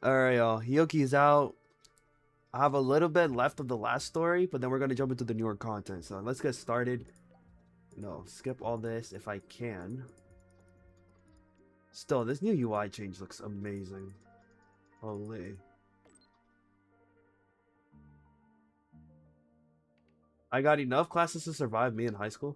Alright, y'all. Hiyuki's out. I have a little bit left of the last story, but then we're gonna jump into the newer content. So let's get started. No, skip all this if I can. Still, this new UI change looks amazing. Holy. I got enough classes to survive me in high school.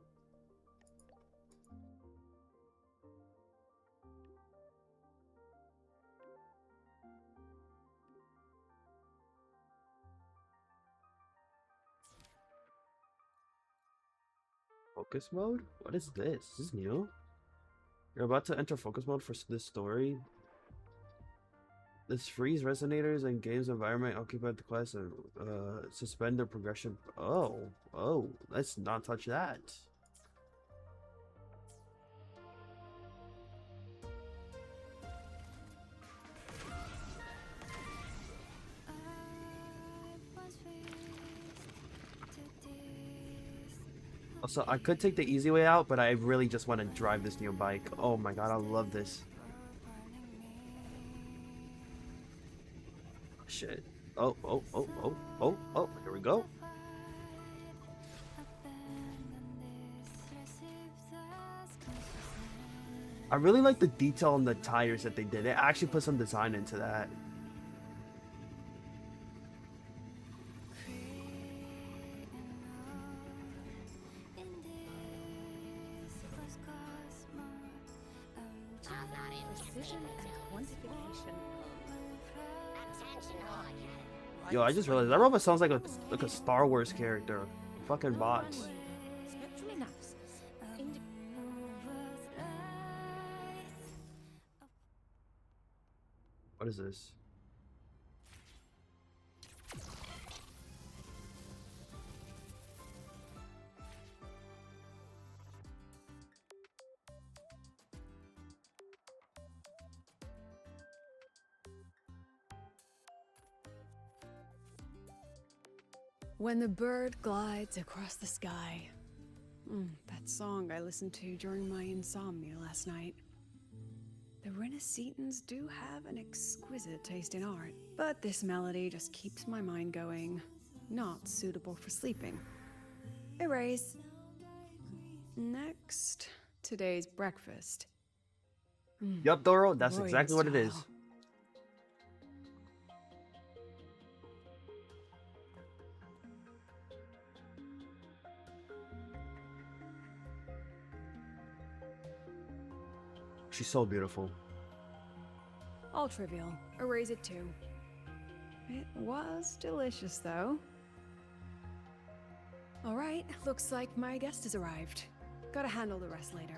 Focus mode? What is this? Is this new? You're about to enter focus mode for this story. This freeze resonators and games environment occupied the class and suspend their progression. Oh, let's not touch that. Also, I could take the easy way out, but I really just want to drive this new bike. Oh my god, I love this. Shit. Oh, here we go. I really like the detail on the tires that they did. It actually put some design into that. Yo, I just realized that robot sounds like a Star Wars character. Fucking bots. What is this? When the bird glides across the sky. That song I listened to during my insomnia last night. The Renaissance do have an exquisite taste in art, but this melody just keeps my mind going. Not suitable for sleeping. Erase. Next, today's breakfast. Yup, Doro, that's Royal exactly what it is. style. She's so beautiful. All trivial. Erase it too. It was delicious, though. Alright, looks like my guest has arrived. Gotta handle the rest later.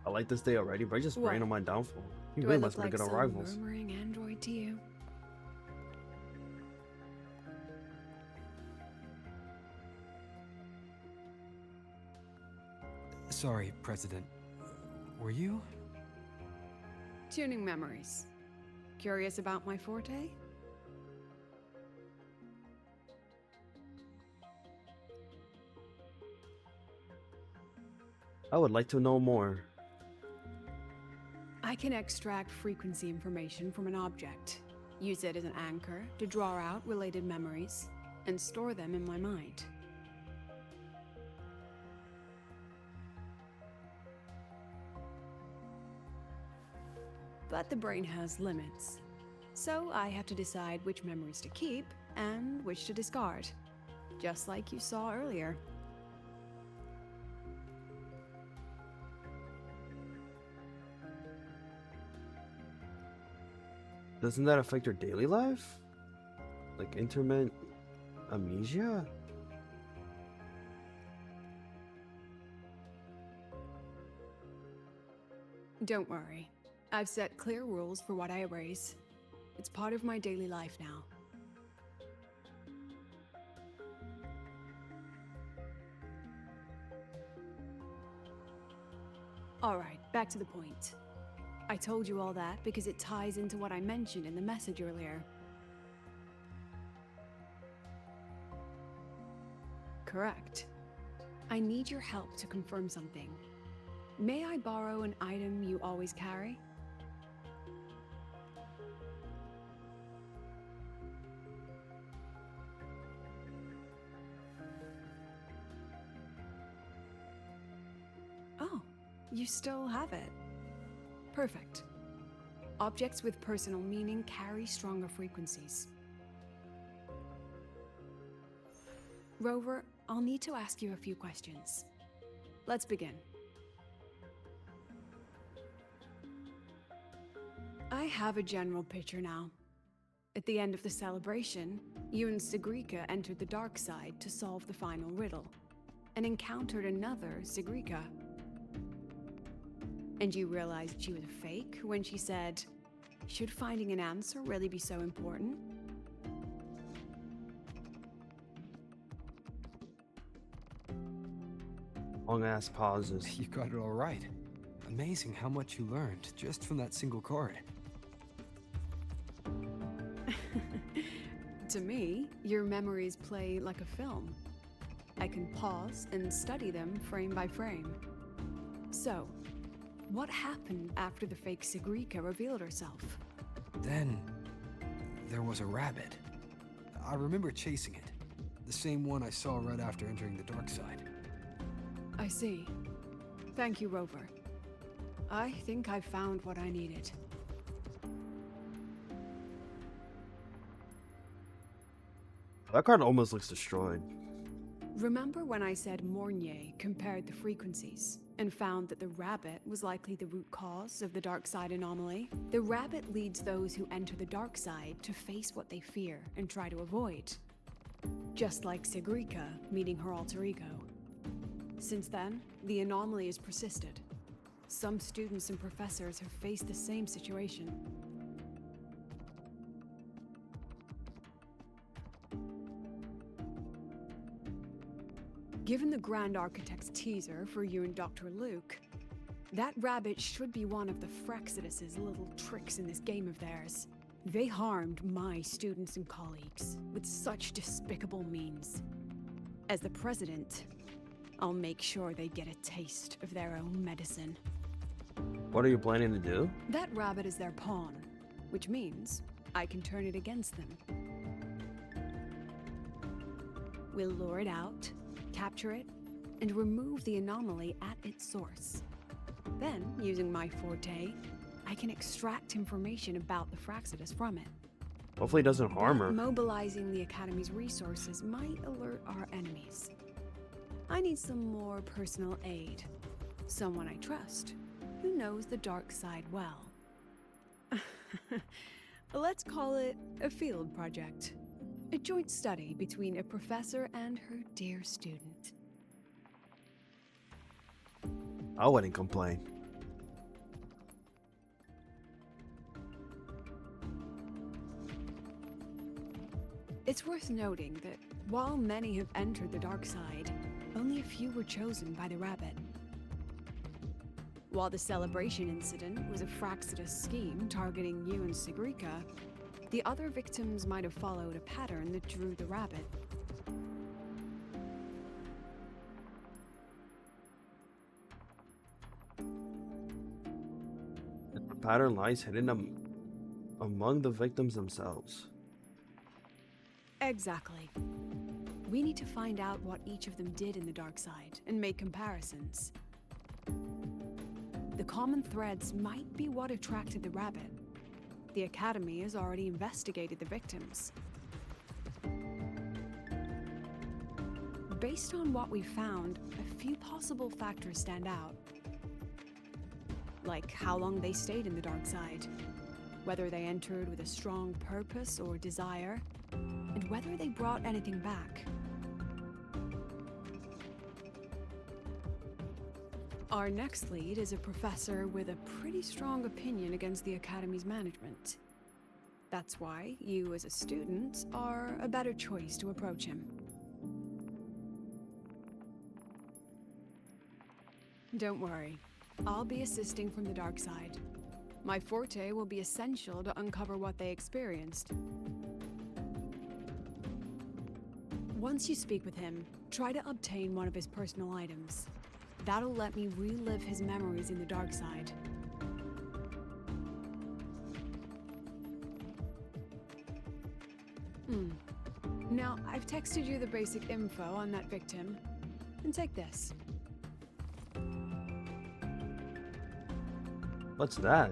I like this day already, but I just What? ran on my downfall. He Do really I must look be like good on some rivals. murmuring android to you? Sorry, President. Were you? Tuning memories. Curious about my forte? I would like to know more. I can extract frequency information from an object, use it as an anchor to draw out related memories, and store them in my mind. But the brain has limits. So I have to decide which memories to keep and which to discard. Just like you saw earlier. Doesn't that affect your daily life? Like intermittent amnesia? Don't worry. I've set clear rules for what I erase. It's part of my daily life now. Alright, back to the point. I told you all that because it ties into what I mentioned in the message earlier. Correct. I need your help to confirm something. May I borrow an item you always carry? Oh, you still have it. Perfect. Objects with personal meaning carry stronger frequencies. Rover, I'll need to ask you a few questions. Let's begin. I have a general picture now. At the end of the celebration, you and Sigrika entered the dark side to solve the final riddle, and encountered another Sigrika. And you realized she was a fake when she said, "Should finding an answer really be so important?" Long ass pauses. You got it all right. Amazing how much you learned just from that single card. To me, your memories play like a film. I can pause and study them frame by frame. So, what happened after the fake Sigrika revealed herself? Then, there was a rabbit. I remember chasing it. The same one I saw right after entering the dark side. I see. Thank you, Rover. I think I found what I needed. That card almost looks destroyed. Remember when I said Mornier compared the frequencies and found that the rabbit was likely the root cause of the dark side anomaly? The rabbit leads those who enter the dark side to face what they fear and try to avoid. Just like Sigrika meeting her alter ego. Since then, the anomaly has persisted. Some students and professors have faced the same situation. Given the Grand Architect's teaser for you and Dr. Luke, that rabbit should be one of the Fraxidus' little tricks in this game of theirs. They harmed my students and colleagues with such despicable means. As the president, I'll make sure they get a taste of their own medicine. What are you planning to do? That rabbit is their pawn, which means I can turn it against them. We'll lure it out, capture it, and remove the anomaly at its source. Then, using my forte, I can extract information about the Fraxidus from it. Hopefully it doesn't harm her. Mobilizing the Academy's resources might alert our enemies. I need some more personal aid. Someone I trust, who knows the dark side well. Let's call it a field project. A joint study between a professor and her dear student. I wouldn't complain. It's worth noting that while many have entered the dark side, only a few were chosen by the rabbit. While the celebration incident was a Fraxidus scheme targeting you and Sigrika, the other victims might have followed a pattern that drew the rabbit. The pattern lies hidden among the victims themselves. Exactly. We need to find out what each of them did in the dark side and make comparisons. The common threads might be what attracted the rabbit. The Academy has already investigated the victims. Based on what we found, a few possible factors stand out. Like how long they stayed in the dark side, whether they entered with a strong purpose or desire, and whether they brought anything back. Our next lead is a professor with a pretty strong opinion against the Academy's management. That's why you, as a student, are a better choice to approach him. Don't worry, I'll be assisting from the dark side. My forte will be essential to uncover what they experienced. Once you speak with him, try to obtain one of his personal items. That'll let me relive his memories in the dark side. Now, I've texted you the basic info on that victim. And take this. What's that?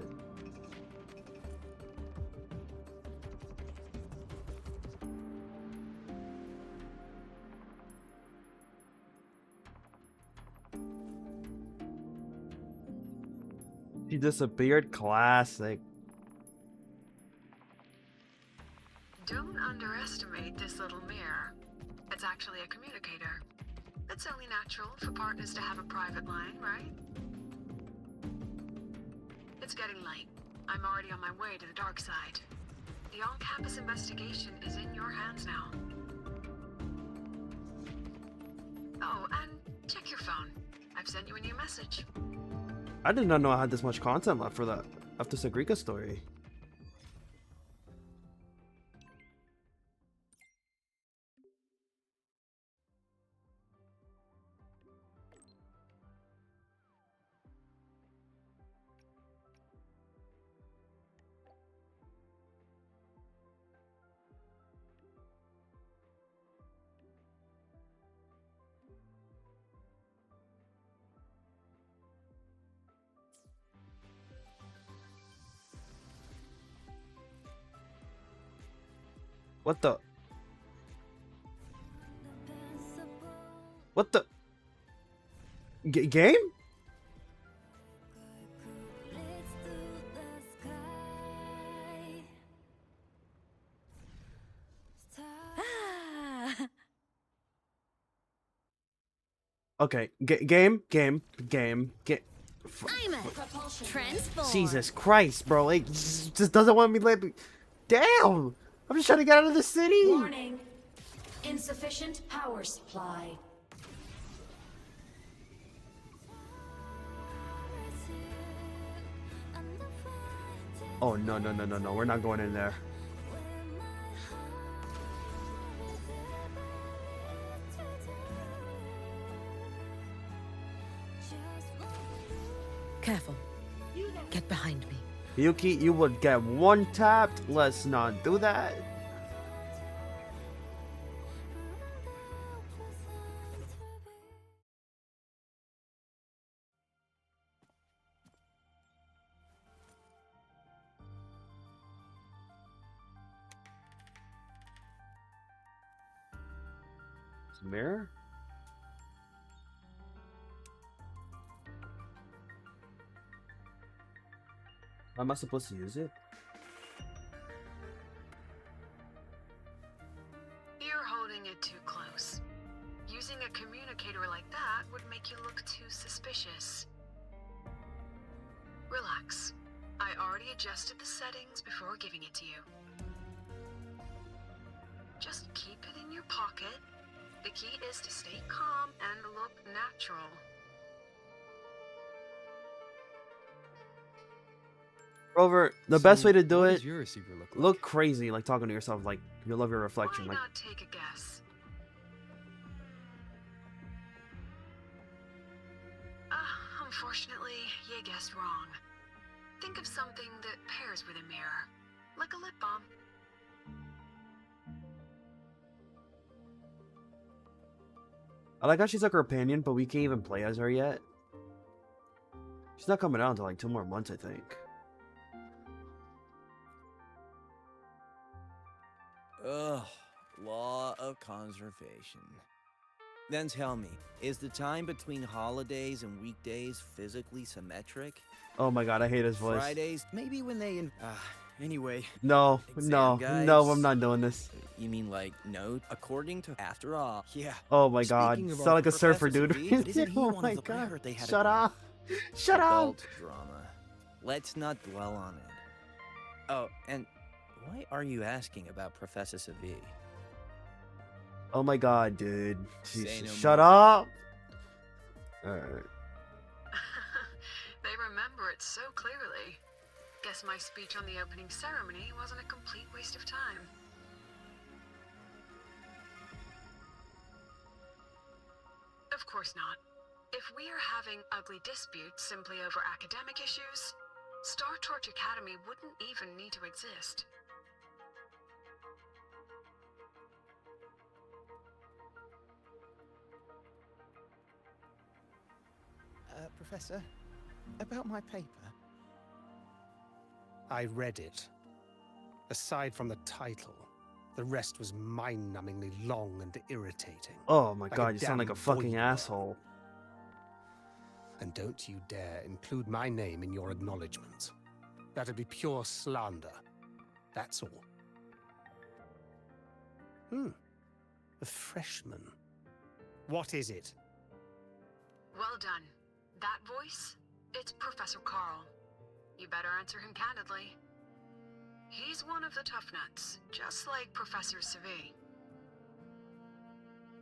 She disappeared. Classic. Don't underestimate this little mirror. It's actually a communicator. It's only natural for partners to have a private line, right? It's getting late. I'm already on my way to the dark side. The on-campus investigation is in your hands now. Oh, and check your phone. I've sent you a new message. I did not know I had this much content left for that after Sagrika story. What the? What the? Game? Okay, game. I'm a transform. Jesus Christ, bro! It just doesn't want me to let me. Damn! I'm just trying to get out of the city. Warning. Insufficient power supply. Oh no! We're not going in there. Careful. Get behind me. Hiyuki, you would get one tapped. Let's not do that. Mirror? How am I supposed to use it? You're holding it too close. Using a communicator like that would make you look too suspicious. Relax. I already adjusted the settings before giving it to you. Just keep it in your pocket. The key is to stay calm and look natural. Rover, the best way to do what it, does your receiver look like? look crazy, like talking to yourself, like you love your reflection. Why Like, not take a guess? Unfortunately, you guessed wrong. Think of something that pairs with a mirror, like a lip balm. I like how she took her opinion, but we can't even play as her yet. She's not coming out until like 2 more months, I think. Ugh, law of conservation. Then tell me, is the time between holidays and weekdays physically symmetric? Oh my god, I hate his voice. Fridays, maybe when they anyway. No, Exam no, I'm guides. not doing this. You mean like, no, according to, after all, yeah. Oh my god, Speaking of sound our like a surfer, Professor dude. V, but isn't he Oh one my of the, I god, heard they had shut a up. Shut up. adult drama. Let's not dwell on it. Oh, and why are you asking about Professor Savi? Oh my god, dude. Say Jesus, no shut more. up. Alright. They remember it so clearly. Guess my speech on the opening ceremony wasn't a complete waste of time. Of course not. If we are having ugly disputes simply over academic issues, Star Torch Academy wouldn't even need to exist. Professor, about my paper. I read it. Aside from the title, the rest was mind-numbingly long and irritating. Oh my Like god, you sound like damn a fucking voyeur. asshole. And don't you dare include my name in your acknowledgements. That'd be pure slander. That's all. A freshman. What is it? Well done. That voice? It's Professor Carl. You better answer him candidly. He's one of the tough nuts, just like Professor Savi.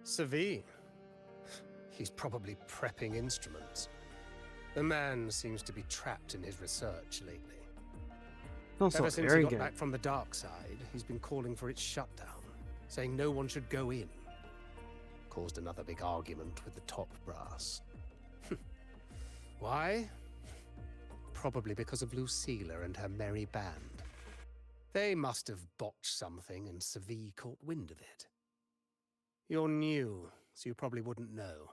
Savi. He's probably prepping instruments. The man seems to be trapped in his research lately. Not so Ever since he got arrogant. back from the dark side, he's been calling for its shutdown, saying no one should go in. Caused another big argument with the top brass. Why? Probably because of Lucilla and her merry band. They must have botched something and Savi caught wind of it. You're new, so you probably wouldn't know.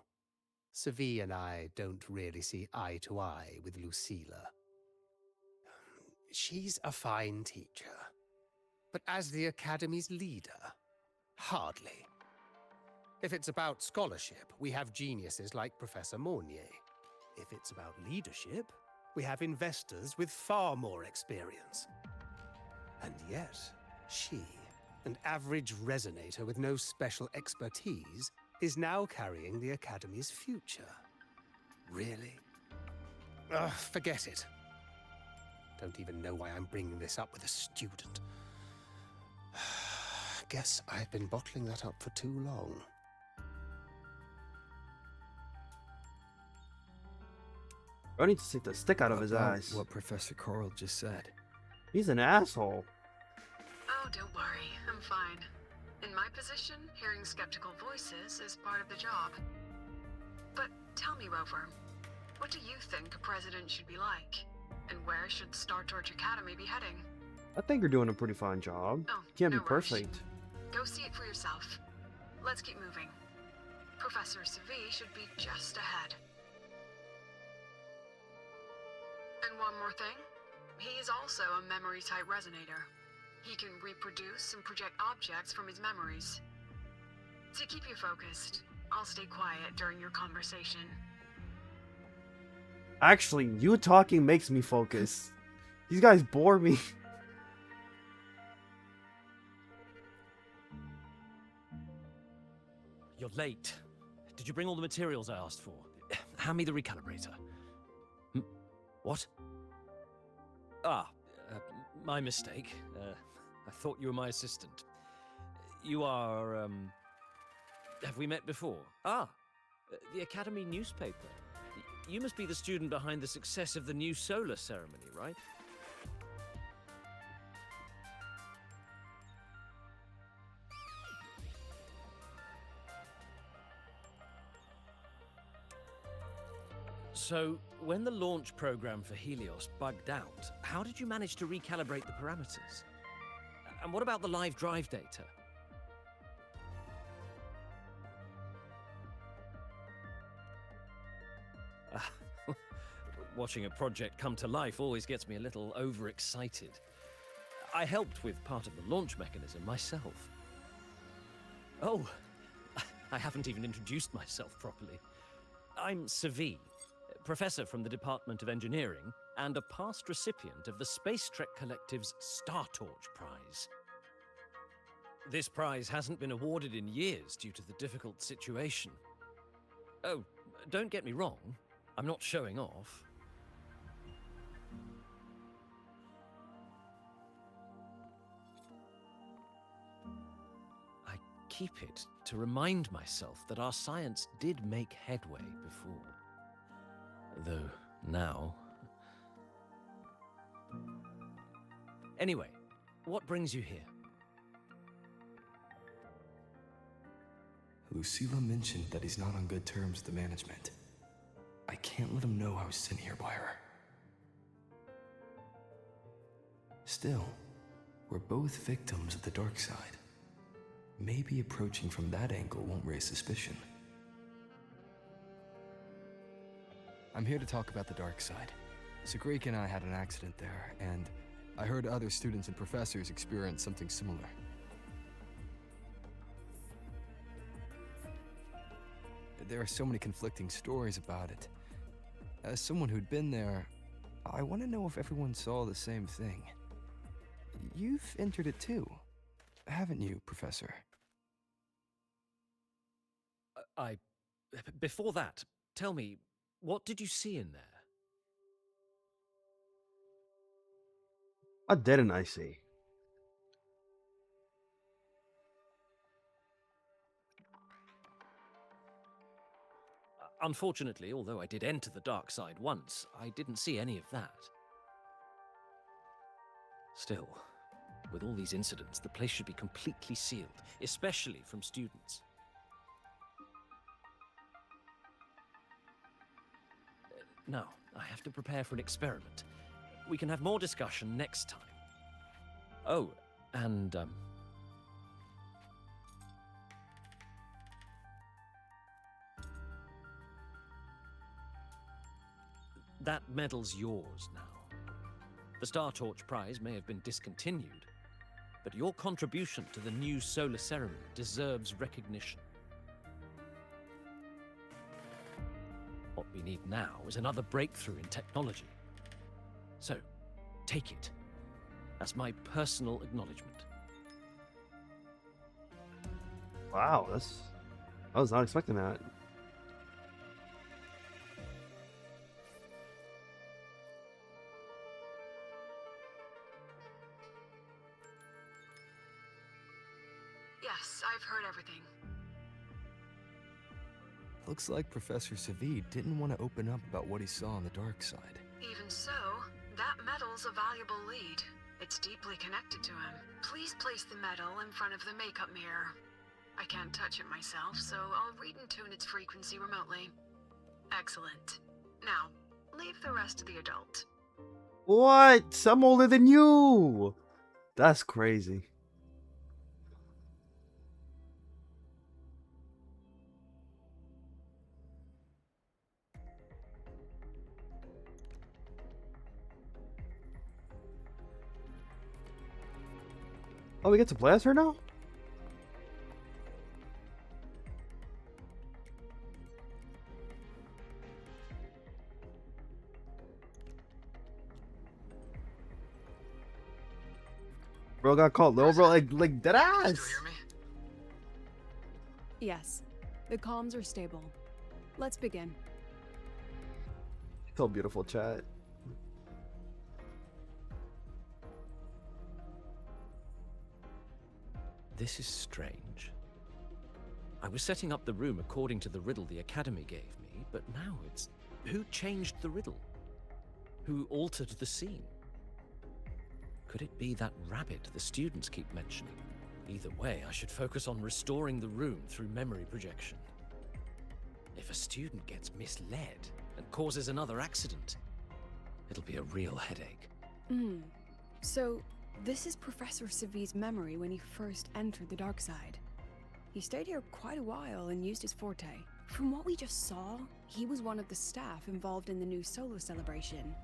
Savi and I don't really see eye to eye with Lucilla. She's a fine teacher, but as the Academy's leader, hardly. If it's about scholarship, we have geniuses like Professor Mornier. If it's about leadership, we have investors with far more experience. And yet, she, an average resonator with no special expertise, is now carrying the Academy's future. Really? Ugh, forget it. Don't even know why I'm bringing this up with a student. Guess I've been bottling that up for too long. I need to take the stick out of his About eyes. what Professor Carl just said. He's an asshole. Oh, don't worry, I'm fine. In my position, hearing skeptical voices is part of the job. But tell me, Rover, what do you think a president should be like? And where should Star Torch Academy be heading? I think you're doing a pretty fine job. Oh, Can't no be rush. perfect. Go see it for yourself. Let's keep moving. Professor Savi should be just ahead. And one more thing. He is also a memory-type resonator. He can reproduce and project objects from his memories. To keep you focused, I'll stay quiet during your conversation. Actually, you talking makes me focus. These guys bore me. You're late. Did you bring all the materials I asked for? Hand me the recalibrator. What? Ah, my mistake. I thought you were my assistant. You are, have we met before? Ah, the Academy newspaper. You must be the student behind the success of the new solar ceremony, right? So, when the launch program for Helios bugged out, how did you manage to recalibrate the parameters? And what about the live drive data? Watching a project come to life always gets me a little overexcited. I helped with part of the launch mechanism myself. Oh, I haven't even introduced myself properly. I'm Savi, professor from the Department of Engineering and a past recipient of the Space Trek Collective's Star Torch Prize. This prize hasn't been awarded in years due to the difficult situation. Oh, don't get me wrong, I'm not showing off. I keep it to remind myself that our science did make headway before. Though now... Anyway, what brings you here? Lucilla mentioned that he's not on good terms with the management. can't let him know I was sent here by her. Still, we're both victims of the dark side. Maybe approaching from that angle won't raise suspicion. I'm here to talk about the dark side. Sagrika and I had an accident there, and I heard other students and professors experience something similar. There are so many conflicting stories about it. As someone who'd been there, I want to know if everyone saw the same thing. You've entered it too, haven't you, Professor? Before that, tell me, what did you see in there? What didn't I see? Unfortunately, although I did enter the dark side once, I didn't see any of that. Still, with all these incidents, the place should be completely sealed, especially from students. No, I have to prepare for an experiment. We can have more discussion next time. Oh, and, that medal's yours now. The Star Torch Prize may have been discontinued, but your contribution to the new solar ceremony deserves recognition. What we need now is another breakthrough in technology. So, take it as my personal acknowledgement. Wow, I was not expecting that. Yes, I've heard everything. Looks like Professor Savid didn't want to open up about what he saw on the dark side. Even so, that medal's a valuable lead. It's deeply connected to him. Please place the medal in front of the makeup mirror. I can't touch it myself, so I'll read and tune its frequency remotely. Excellent. Now, leave the rest to the adult. What? I'm older than you. That's crazy. Oh, we get to play as her now? Bro got called little bro, like dead ass. Yes, the comms are stable. Let's begin. So beautiful, chat. This is strange. I was setting up the room according to the riddle the Academy gave me, but now it's... Who changed the riddle? Who altered the scene? Could it be that rabbit the students keep mentioning? Either way, I should focus on restoring the room through memory projection. If a student gets misled and causes another accident, it'll be a real headache. So, this is Professor Savid's memory when he first entered the dark side. He stayed here quite a while and used his forte. From what we just saw, he was one of the staff involved in the new solo celebration.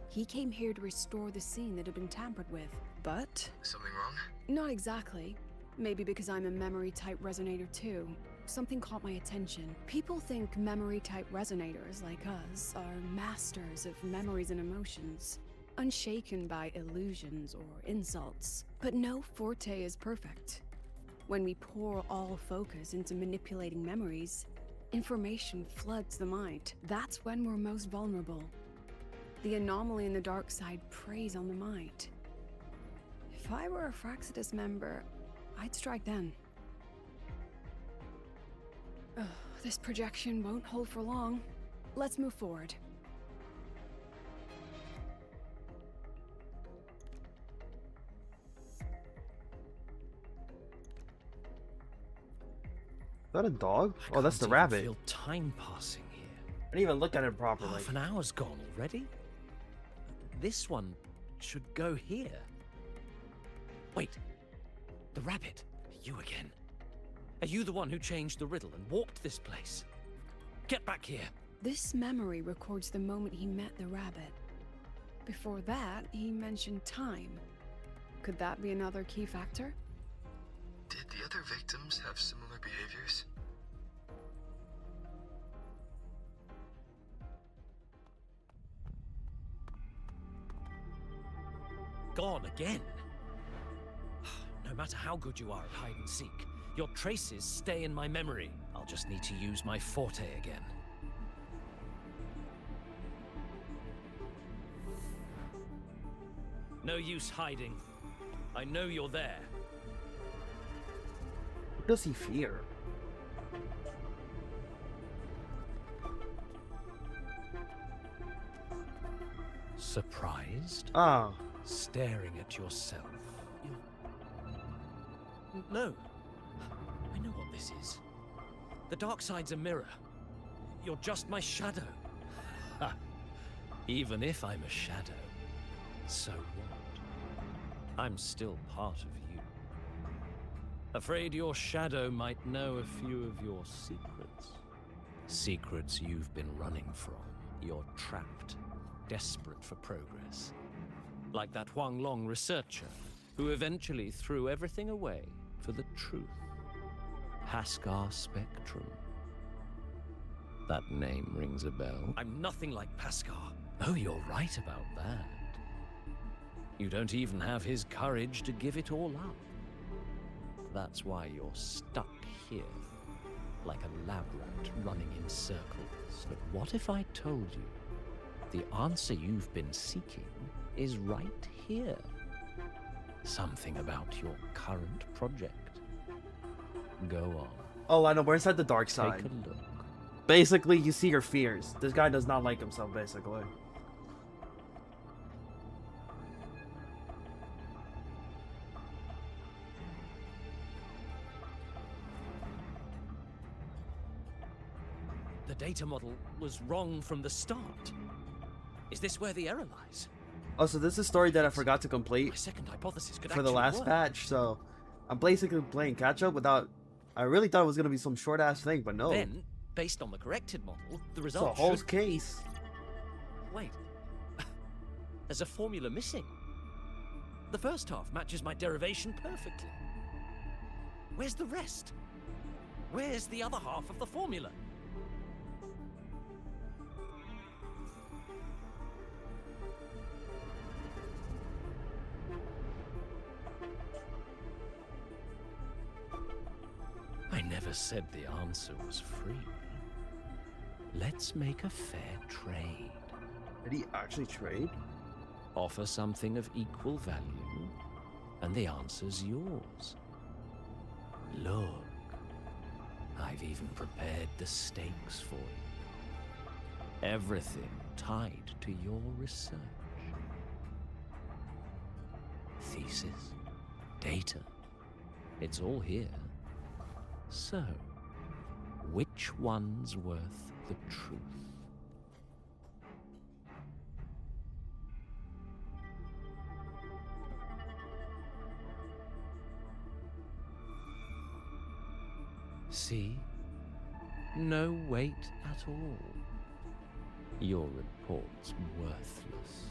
He came here to restore the scene that had been tampered with, but... Something wrong? Not exactly. Maybe because I'm a memory-type resonator too. Something caught my attention. People think memory-type resonators like us are masters of memories and emotions, unshaken by illusions or insults. But no forte is perfect. When we pour all focus into manipulating memories, information floods the mind. That's when we're most vulnerable. The anomaly in the dark side preys on the mind. If I were a Fraxidus member, I'd strike then. Ugh, this projection won't hold for long. Let's move forward. Is that a dog? I Oh, that's the can't even rabbit. feel time passing here. I didn't even look at it properly. Half an hour's gone already? This one should go here. Wait. The rabbit. You again. Are you the one who changed the riddle and warped this place? Get back here. This memory records the moment he met the rabbit. Before that, he mentioned time. Could that be another key factor? Did the other victims have similar behaviors? Gone again. No matter how good you are at hide and seek, your traces stay in my memory. I'll just need to use my forte again. No use hiding. I know you're there. What does he fear? Surprised? Ah, Staring at yourself. No. I know what this is. The dark side's a mirror. You're just my shadow. Ha. Even if I'm a shadow, so what? I'm still part of you. Afraid your shadow might know a few of your secrets. Secrets you've been running from. You're trapped, desperate for progress. Like that Huang Long researcher, who eventually threw everything away for the truth. Haskar Spectrum. That name rings a bell. I'm nothing like Paskar. Oh, you're right about that. You don't even have his courage to give it all up. That's why you're stuck here, like a lab rat running in circles. But what if I told you the answer you've been seeking is right here? Something about your current project. Go on. oh, I know. We're inside the dark side. Take a look. Basically, you see your fears. This guy does not like himself, basically. The data model was wrong from the start. Is this where the error lies? Oh, so this is a story that I forgot to My complete second hypothesis could for the actually last work. patch, so I'm basically playing catch up without. I really thought it was gonna be some short ass thing, but no. Then, based on the corrected model, the It's a result whole should... case. Wait. There's a formula missing. The first half matches my derivation perfectly. Where's the rest? Where's the other half of the formula? I never said the answer was free. Let's make a fair trade. Did he actually trade? Offer something of equal value, and the answer's yours. Look, I've even prepared the stakes for you. Everything tied to your research. Thesis, data, it's all here. So, which one's worth the truth? See? No weight at all. Your report's worthless.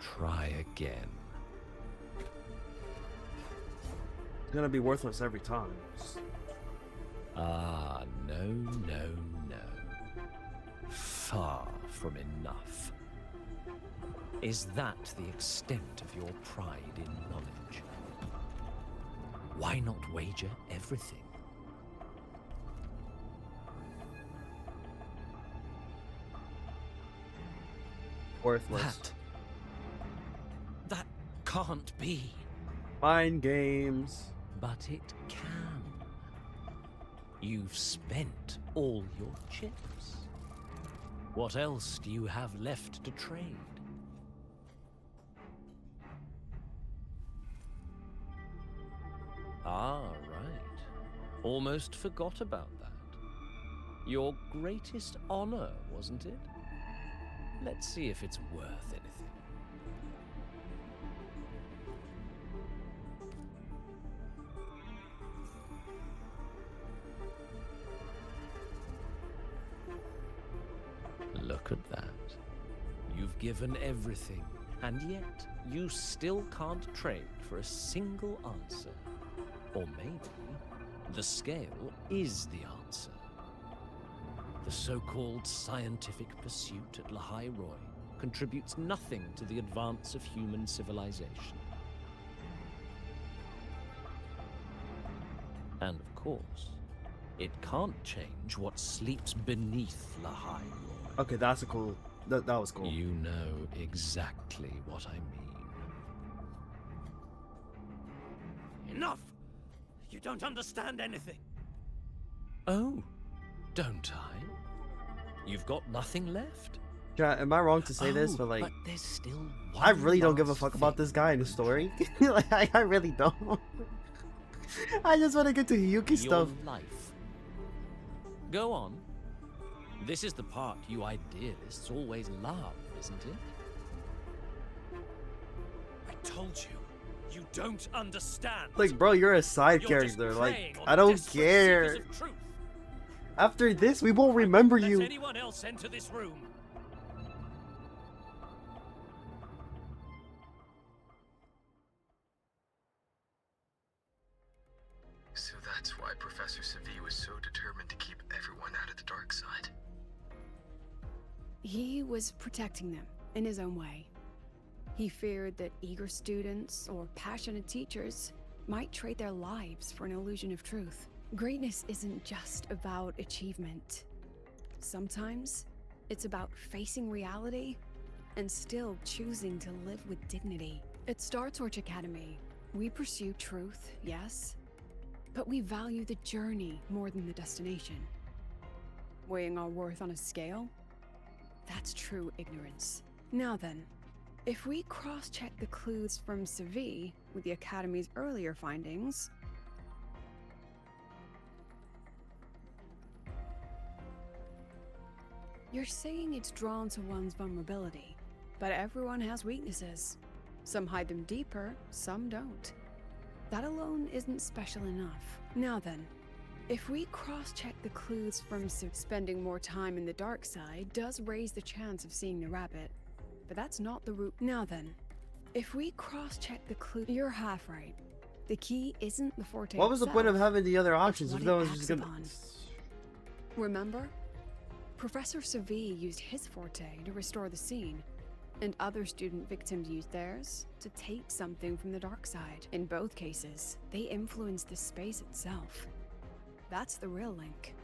Try again. It's gonna be worthless every time. Ah, no, no, no. Far from enough. Is that the extent of your pride in knowledge? Why not wager everything? Worthless. That can't be. Mind games. But it can. You've spent all your chips. What else do you have left to trade? Ah, right. Almost forgot about that. Your greatest honor, wasn't it? Let's see if it's worth anything. Look at that. You've given everything, and yet you still can't trade for a single answer. Or maybe the scale is the answer. The so-called scientific pursuit at Lahai Roy contributes nothing to the advance of human civilization. And of course, it can't change what sleeps beneath Lahai Roy. Okay, that's a cool. That was cool. You know exactly what I mean. Enough! You don't understand anything. Oh, don't I? You've got nothing left. Yeah, am I wrong to say this? But like, but there's still one I really don't give a last fuck about thing. this guy in the story. Like, I really don't. I just want to get to Hiyuki Your stuff. life. Go on. This is the part you idealists always love, isn't it? I told you, you don't understand. Like, bro, you're a side You're just character. preying Like, on I don't desperate care. seekers of truth. After this, we won't remember Let you. anyone else enter this room. So that's why Professor Savi was so determined to keep everyone out of the dark side. He was protecting them in his own way. He feared that eager students or passionate teachers might trade their lives for an illusion of truth. Greatness isn't just about achievement. Sometimes it's about facing reality and still choosing to live with dignity. At Star Torch Academy, we pursue truth, yes, but we value the journey more than the destination. Weighing our worth on a scale? That's true ignorance. Now then, if we cross-check the clues from Savi with the Academy's earlier findings, you're saying it's drawn to one's vulnerability, but everyone has weaknesses. Some hide them deeper, some don't. That alone isn't special enough. Now then, if we cross-check the clues from spending more time in the dark side does raise the chance of seeing the rabbit, but that's not the root. Now then, if we cross-check the clue, you're half right. The key isn't the forte What was the point of itself, having the other it's options what if that it was acts just gonna? upon. Remember? Professor Savi used his forte to restore the scene, and other student victims used theirs to take something from the dark side. In both cases, they influenced the space itself. That's the real link.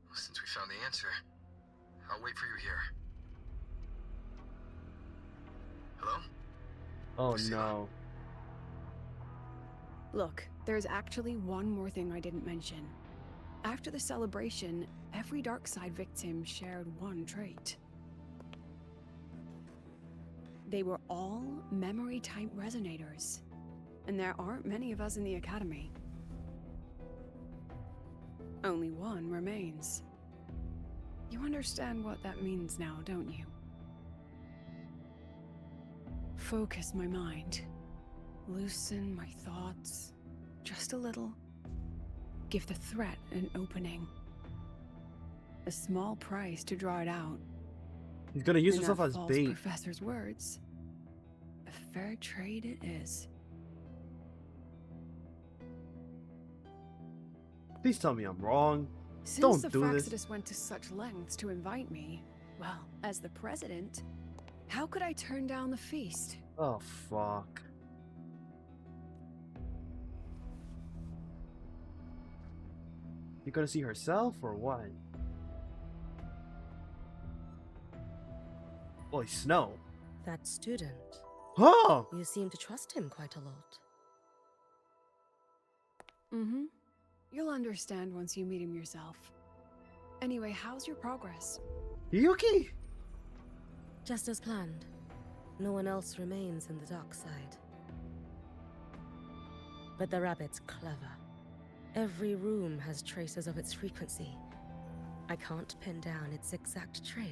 Well, since we found the answer, I'll wait for you here. Hello? Oh Lucille? no. Look, there's actually one more thing I didn't mention. After the celebration, every dark side victim shared one trait. They were all memory-type resonators, and there aren't many of us in the Academy. Only one remains. You understand what that means now, don't you? Focus my mind. Loosen my thoughts. Just a little. Give the threat an opening. A small price to draw it out. He's gonna use In himself that as false bait. professor's words, a fair trade it is. Please tell me I'm wrong. Since Don't the do this. Fraxidus went to such lengths to invite me, well, as the president, how could I turn down the feast? Oh fuck. You gonna see herself or what? Holy snow. That student. Huh! You seem to trust him quite a lot. Mm-hmm. You'll understand once you meet him yourself. Anyway, how's your progress? Hiyuki! Just as planned. No one else remains in the dark side. But the rabbit's clever. Every room has traces of its frequency. I can't pin down its exact trail.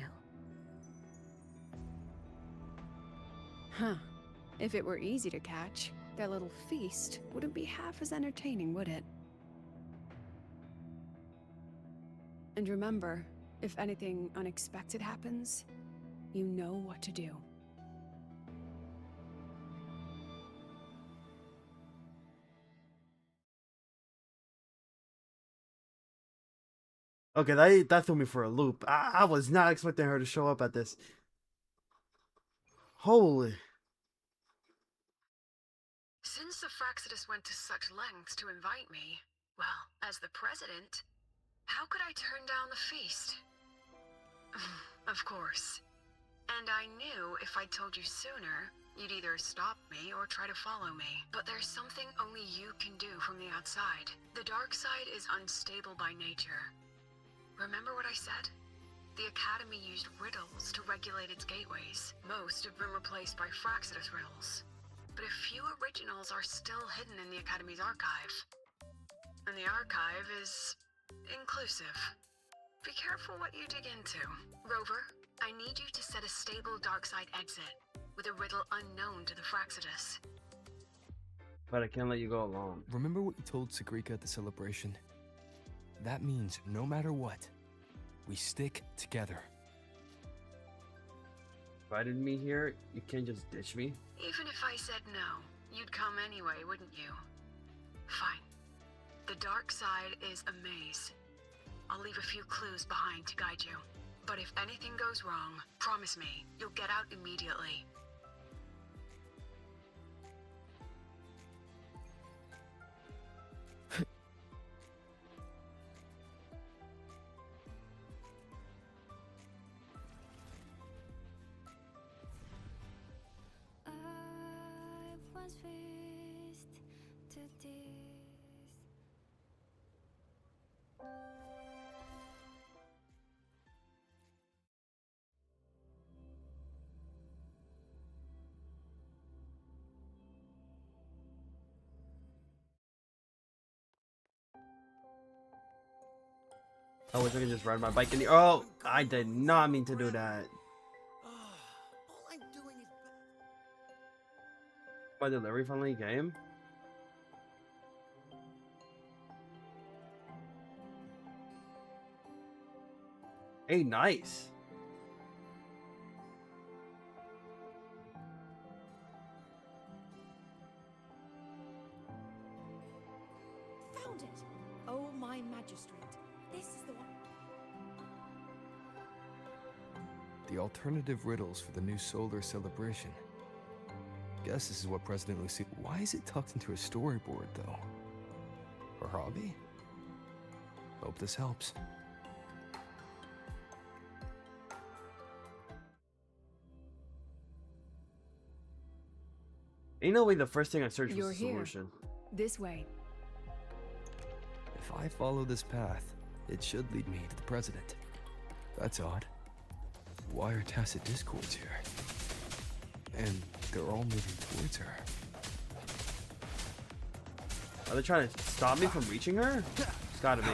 Huh. If it were easy to catch, their little feast wouldn't be half as entertaining, would it? And remember, if anything unexpected happens, you know what to do. Okay, that threw me for a loop. I was not expecting her to show up at this. Holy. Since the Fraxidus went to such lengths to invite me, well, as the president, how could I turn down the feast? Of course. And I knew if I told you sooner, you'd either stop me or try to follow me. But there's something only you can do from the outside. The dark side is unstable by nature. Remember what I said? The Academy used riddles to regulate its gateways. Most have been replaced by Fraxidus riddles. But a few originals are still hidden in the Academy's archive. And the archive is inclusive. Be careful what you dig into. Rover, I need you to set a stable dark side exit with a riddle unknown to the Fraxidus. But I can't let you go alone. Remember what you told Sagrika at the celebration? That means no matter what, we stick together. Invited me here, you can't just ditch me. Even if I said no, you'd come anyway, wouldn't you? Fine. The dark side is a maze. I'll leave a few clues behind to guide you. But if anything goes wrong, promise me, you'll get out immediately. I wish I could just ride my bike in the. Oh, I did not mean to do that. All I'm doing is. My delivery finally came. Hey, nice. Found it! Oh, my magistrate. This is the one. The alternative riddles for the new solar celebration. Guess this is what President Lucy. Why is it tucked into a storyboard, though? Her hobby? Hope this helps. Ain't no way the first thing I searched You're was a here. solution. This way. If I follow this path, it should lead me to the president. That's odd. Why are tacit discords here? And they're all moving towards her. Are they trying to stop me from reaching her? It's gotta be.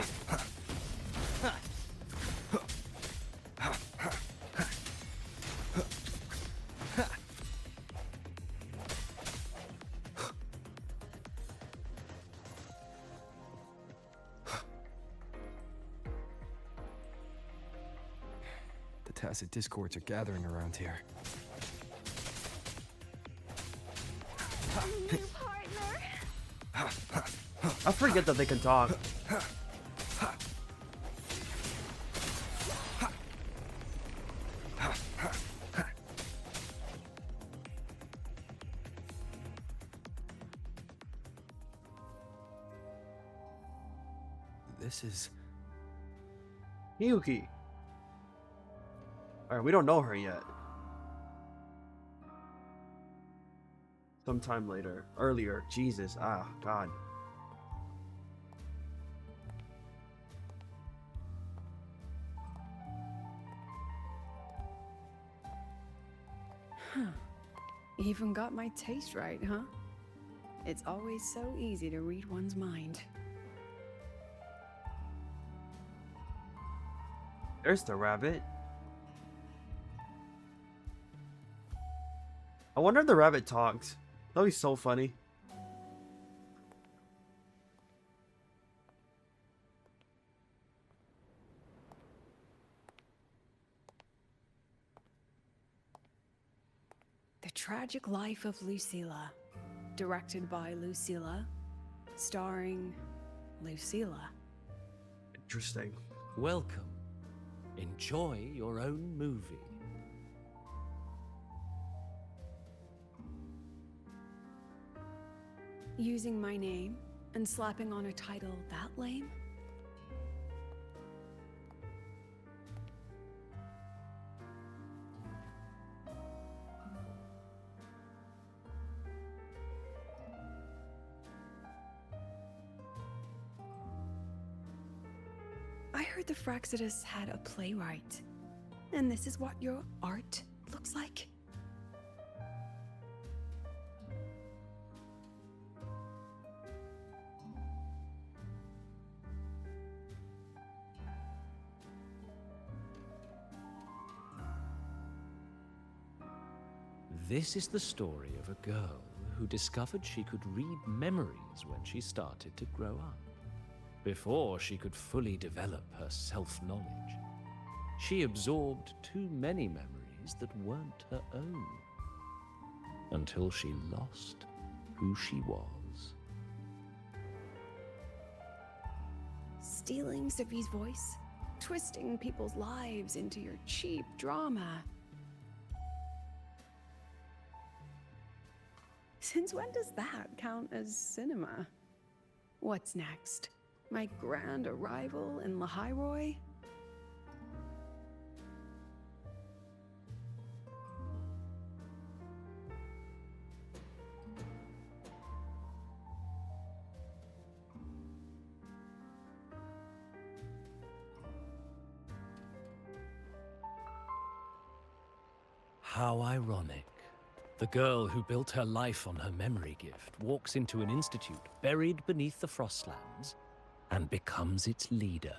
The tacit discords are gathering around here. New partner! I forget that they can talk. This is... Hiyuki. Alright, we don't know her yet. Sometime later. Earlier. Jesus. Ah, God. Huh. Even got my taste right, huh? It's always so easy to read one's mind. There's the rabbit. I wonder if the rabbit talks. That'd be so funny. The Tragic Life of Lucilla. Directed by Lucilla. Starring Lucilla. Interesting. Welcome. Enjoy your own movie. Using my name and slapping on a title that lame? I heard the Fraxidus had a playwright. And this is what your art looks like? This is the story of a girl who discovered she could read memories when she started to grow up. Before she could fully develop her self-knowledge, she absorbed too many memories that weren't her own, until she lost who she was. Stealing Sophie's voice? Twisting people's lives into your cheap drama? Since when does that count as cinema? What's next? My grand arrival in Lahairoi? How ironic. The girl who built her life on her memory gift walks into an institute buried beneath the Frostlands and becomes its leader.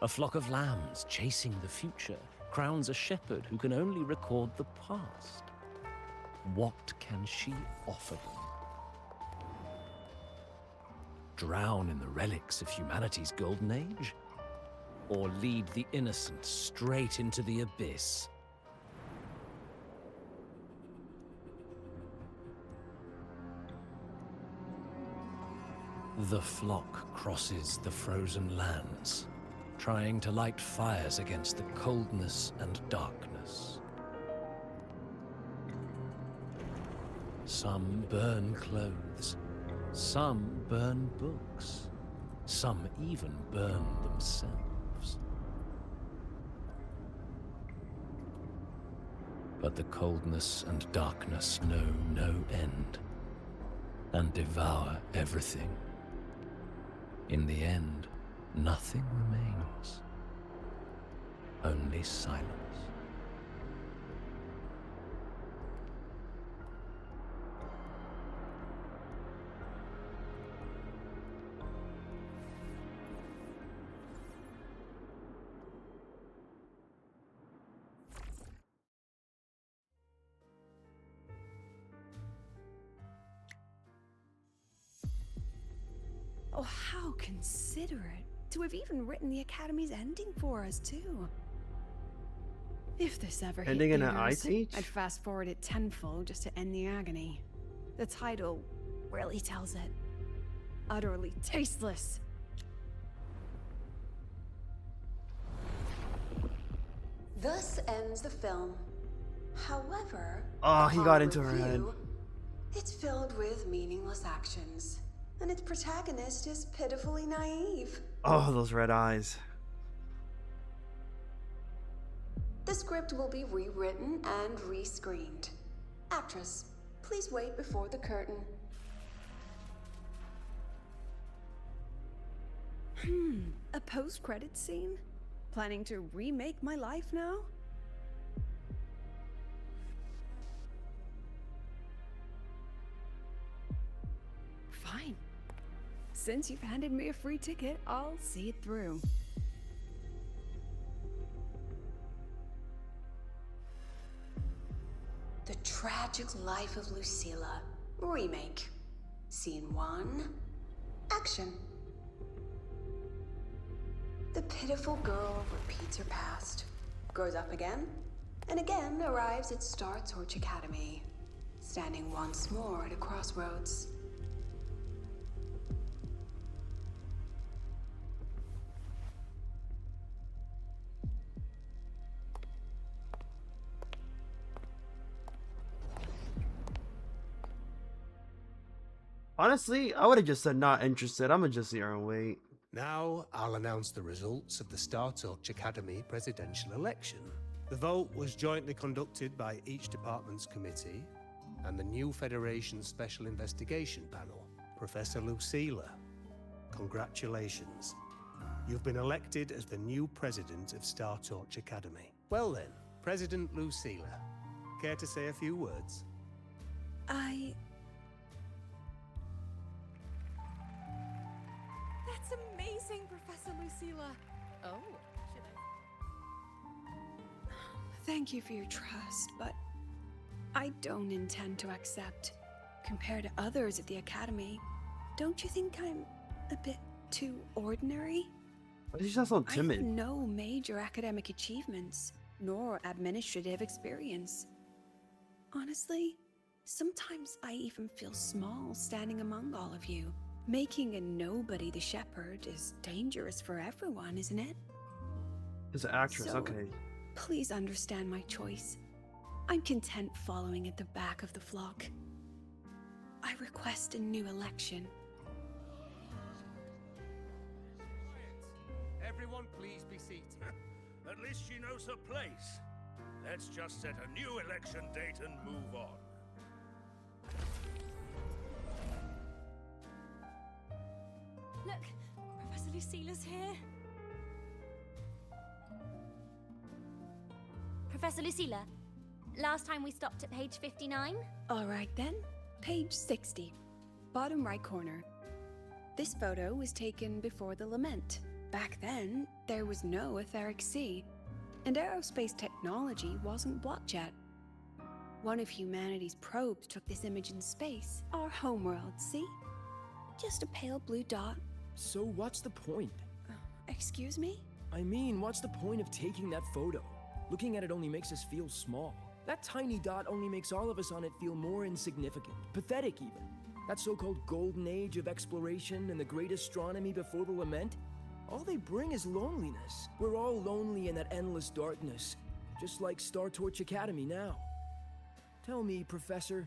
A flock of lambs chasing the future crowns a shepherd who can only record the past. What can she offer them? Drown in the relics of humanity's golden age? Or lead the innocent straight into the abyss? The flock crosses the frozen lands, trying to light fires against the coldness and darkness. Some burn clothes, some burn books, some even burn themselves. But the coldness and darkness know no end, and devour everything. In the end, nothing remains, only silence. Oh, how considerate to have even written the Academy's ending for us, too. If this ever hit Ending in an theaters, ice age? I'd fast forward it tenfold just to end the agony. The title really tells it. Utterly tasteless. Thus ends the film. However, Oh, he got upon into her head. review, it's filled with meaningless actions, and its protagonist is pitifully naive. Oh, those red eyes. The script will be rewritten and rescreened. Actress, please wait before the curtain. A post-credit scene? Planning to remake my life now? since you've handed me a free ticket, I'll see it through. The Tragic Life of Lucilla. Remake. Scene 1. Action. The pitiful girl repeats her past, grows up again, and again arrives at Star Torch Academy, standing once more at a crossroads. Honestly, I would have just said not interested. I'm gonna just sit here and wait. Now I'll announce the results of the Star Torch Academy presidential election. The vote was jointly conducted by each department's committee and the new Federation Special Investigation Panel. Professor Lucilla, congratulations. You've been elected as the new president of Star Torch Academy. Well then, President Lucilla, care to say a few words? That's amazing, Professor Lucilla. Oh, should I? Thank you for your trust, but I don't intend to accept. Compared to others at the Academy, don't you think I'm a bit too ordinary? Why does she sound so I have timid? no major academic achievements, nor administrative experience. Honestly, sometimes I even feel small standing among all of you. Making a nobody the shepherd is dangerous for everyone, isn't it? It's an actress, So, okay. Please understand my choice. I'm content following at the back of the flock. I request a new election. Everyone please be seated. At least she knows her place. Let's just set a new election date and move on. Look, Professor Lucilla's here. Professor Lucilla, last time we stopped at page 59? All right then, page 60, bottom right corner. This photo was taken before the lament. Back then, there was no etheric sea, and aerospace technology wasn't blocked yet. One of humanity's probes took this image in space, our homeworld, see? Just a pale blue dot. So what's the point? Excuse me? I mean, what's the point of taking that photo? Looking at it only makes us feel small. That tiny dot only makes all of us on it feel more insignificant, pathetic even. That so-called golden age of exploration and the great astronomy before the lament, all they bring is loneliness. We're all lonely in that endless darkness, just like Star Torch Academy now. Tell me, Professor,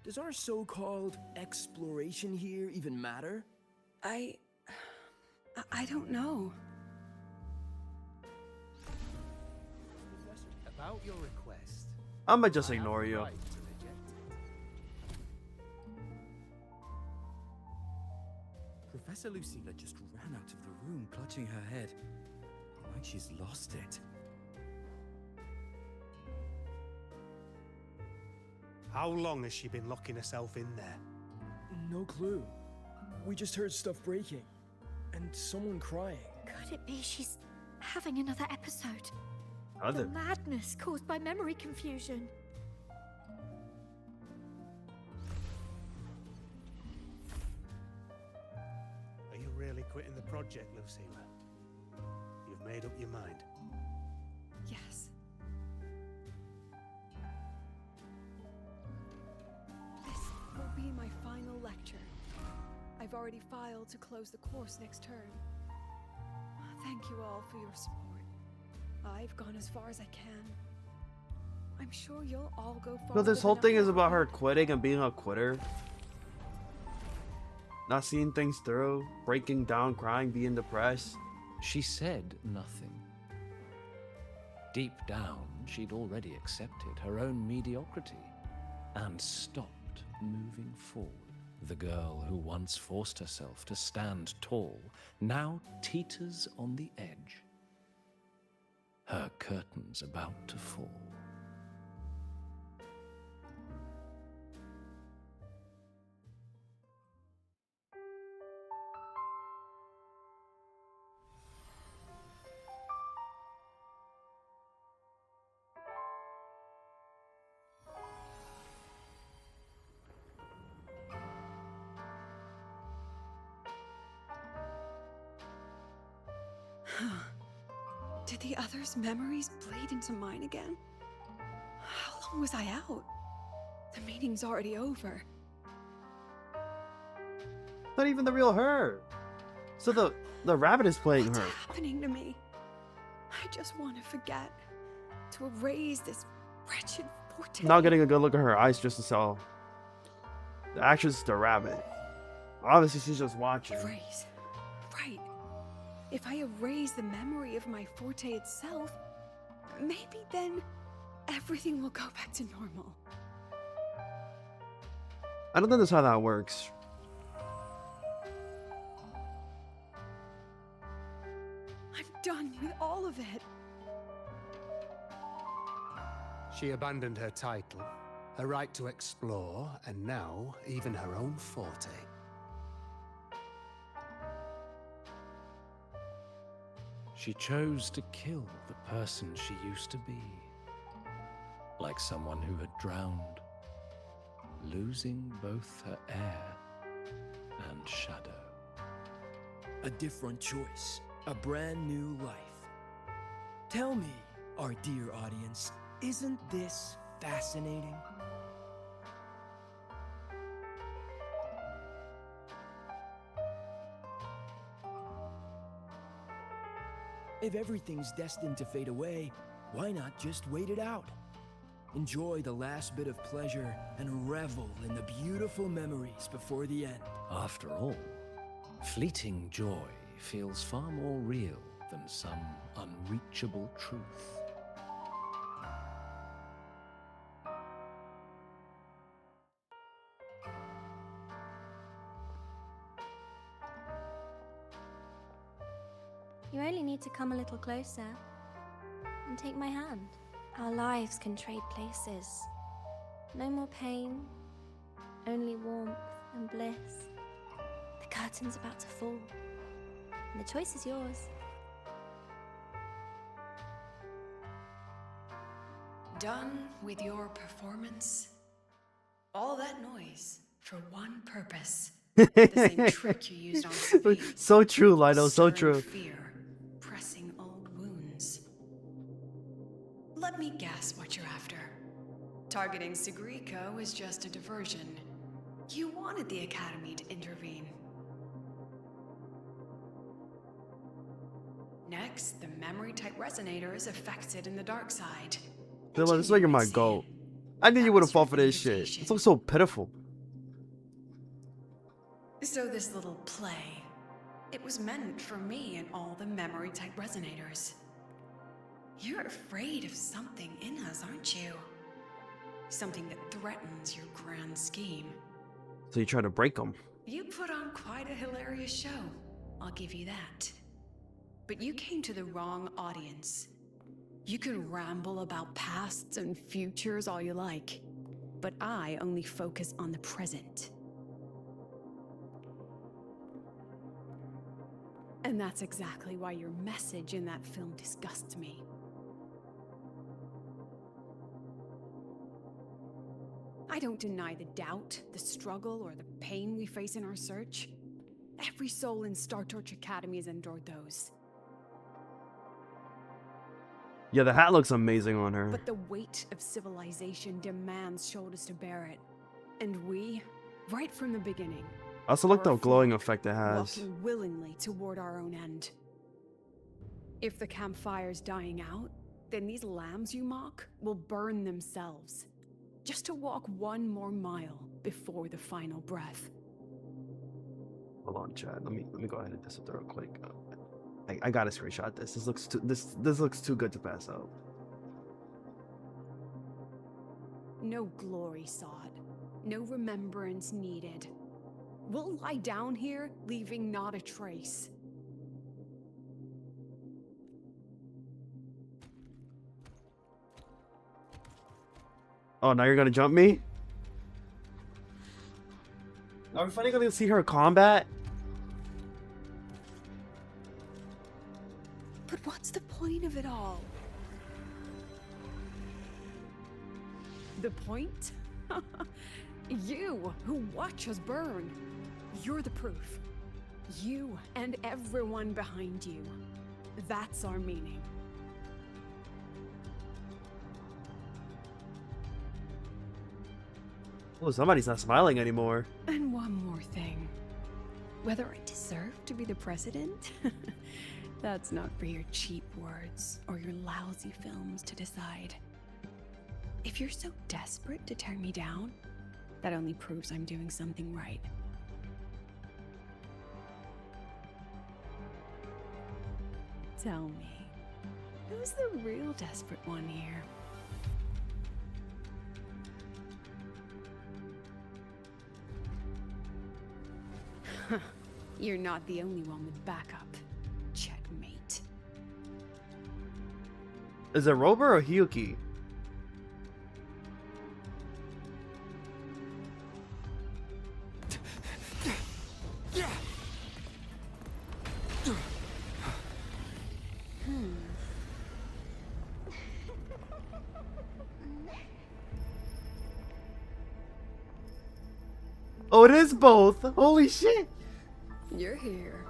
does our so-called exploration here even matter? I don't know. About your request. I might just I have ignore the you. right to reject it. Professor Lucilla just ran out of the room, clutching her head, like she's lost it. How long has she been locking herself in there? No clue. We just heard stuff breaking, and someone crying. Could it be she's having another episode? Other. The madness caused by memory confusion. Are you really quitting the project, Lucilla? You've made up your mind. Yes. This will be my final lecture. I've already filed to close the course next term. Thank you all for your support. I've gone as far as I can. I'm sure you'll all go far. No, this whole thing is about her quitting and being a quitter. Not seeing things through, breaking down, crying, being depressed. She said nothing. Deep down, she'd already accepted her own mediocrity and stopped moving forward. The girl who once forced herself to stand tall now teeters on the edge. Her curtains about to fall. Did the others' memories bleed into mine again? How long was I out? The meeting's already over. Not even the real her. So the rabbit is playing What's her. happening to me? I just want to forget. To erase this wretched forte. Not getting a good look at her eyes just to sell. The actress is the rabbit. Obviously, she's just watching. Erase. Right. If I erase the memory of my forte itself, maybe then everything will go back to normal. I don't think that's how that works. I'm done with all of it. She abandoned her title, her right to explore, and now even her own forte. She chose to kill the person she used to be. Like someone who had drowned, losing both her air and shadow. A different choice, a brand new life. Tell me, our dear audience, isn't this fascinating? If everything's destined to fade away, why not just wait it out? Enjoy the last bit of pleasure and revel in the beautiful memories before the end. After all, fleeting joy feels far more real than some unreachable truth. You only need to come a little closer and take my hand. Our lives can trade places. No more pain, only warmth and bliss. The curtain's about to fall, and the choice is yours. Done with your performance? All that noise for one purpose. The same trick you used on Sabine. So true, Lino, so Stirring true. Fear, pressing old wounds. Let me guess what you're after. Targeting Sigrika was just a diversion. You wanted the Academy to intervene. Next, the memory-type resonator is affected in the dark side. Dylan, this is like you're my goat. I knew you would have fought for this shit. This looks so pitiful. So this little play, it was meant for me and all the memory-type resonators. You're afraid of something in us, aren't you? Something that threatens your grand scheme. So you try to break them. You put on quite a hilarious show, I'll give you that. But you came to the wrong audience. You can ramble about pasts and futures all you like, but I only focus on the present. And that's exactly why your message in that film disgusts me. I don't deny the doubt, the struggle, or the pain we face in our search. Every soul in Star Torch Academy has endured those. Yeah, the hat looks amazing on her. But the weight of civilization demands shoulders to bear it. And we, right from the beginning, I also like the glowing effect it has. walking willingly toward our own end. If the campfire's dying out, then these lambs you mock will burn themselves, just to walk one more mile before the final breath. Hold on, Chad. Let me go ahead and do something real quick. I gotta screenshot this. This looks too good to pass up. No glory sought, no remembrance needed. We'll lie down here, leaving not a trace. Oh, now you're gonna jump me? Are we finally gonna see her combat? But what's the point of it all? The point? You, who watch us burn. You're the proof. You and everyone behind you. That's our meaning. Oh, somebody's not smiling anymore. And one more thing. Whether I deserve to be the president? That's not for your cheap words or your lousy films to decide. If you're so desperate to tear me down, that only proves I'm doing something right. Tell me, who's the real desperate one here? You're not the only one with backup. Checkmate. Is it Rover or Hiyuki? Oh, it is both. Holy shit. You're here.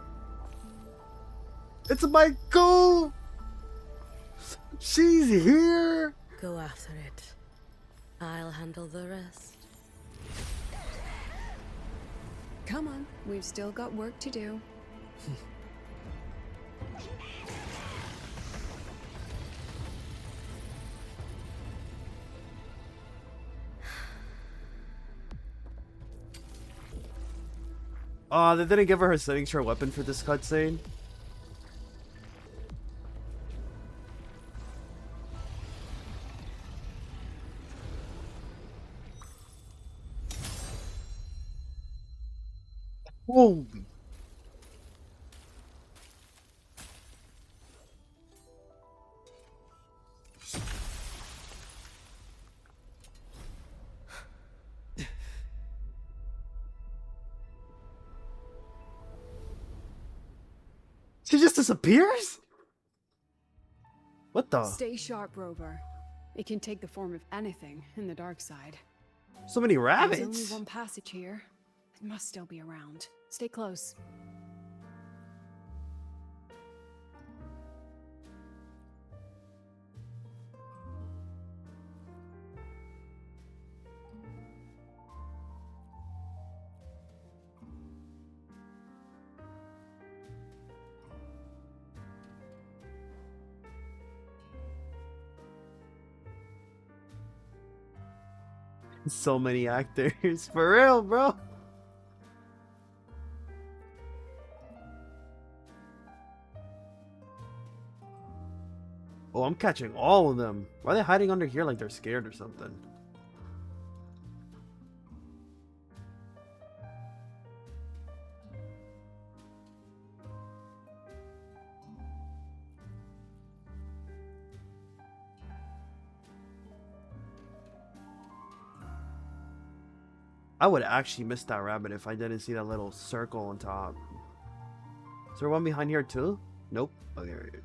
It's my goal. She's here. Go after it. I'll handle the rest. Come on, we've still got work to do. Aw, they didn't give her signature weapon for this cutscene. Whoa. She just disappears? What the? Stay sharp, Rover. It can take the form of anything in the dark side. So many There's rabbits. only one passage here. It must still be around. Stay close. So many actors. For real, bro. Oh, I'm catching all of them. Why are they hiding under here like they're scared or something? I would actually miss that rabbit if I didn't see that little circle on top. Is there one behind here too? Nope. Okay, right here.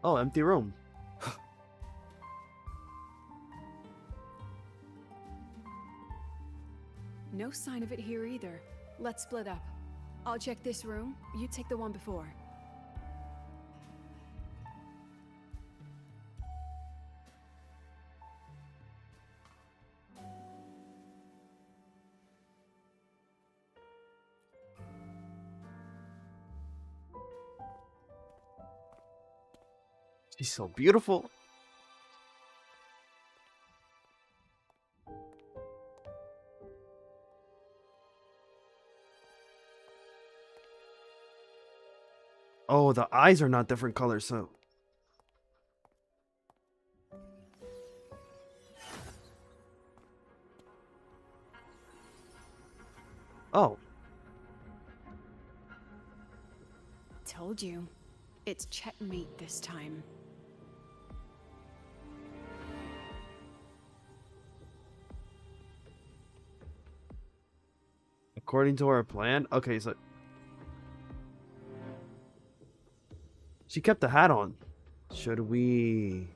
Oh, empty room. No sign of it here either. Let's split up. I'll check this room. You take the one before. She's so beautiful. Oh, the eyes are not different colors, so. Oh. Told you. It's checkmate this time. According to our plan? Okay, so she kept the hat on. Should we...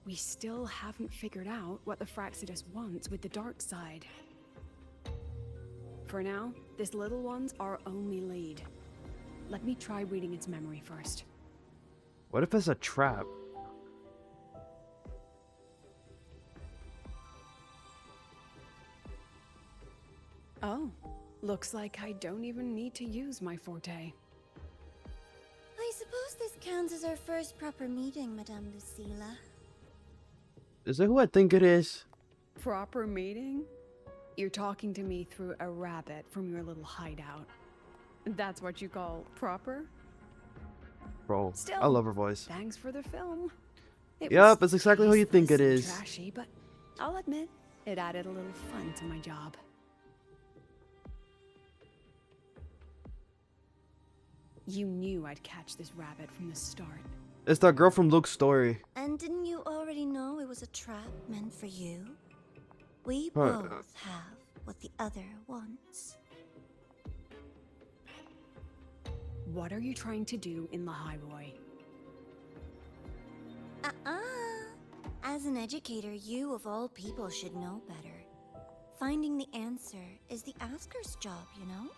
We still haven't figured out what the Fraxidus wants with the dark side. For now, this little one's our only lead. Let me try reading its memory first. What if it's a trap? Oh, looks like I don't even need to use my forte. I suppose this counts as our first proper meeting, Madame Lucilla. Is it who I think it is? Proper meeting? You're talking to me through a rabbit from your little hideout. That's what you call proper? Bro, Still, I love her voice. Thanks for the film. Yep, it's exactly who you think it tasteless is. and trashy, but I'll admit, it added a little fun to my job. You knew I'd catch this rabbit from the start. It's that girl from Luke's story. And didn't you already know it was a trap meant for you? We Huh. both have what the other wants. What are you trying to do in the Highway? As an educator, you of all people should know better. Finding the answer is the asker's job, you know?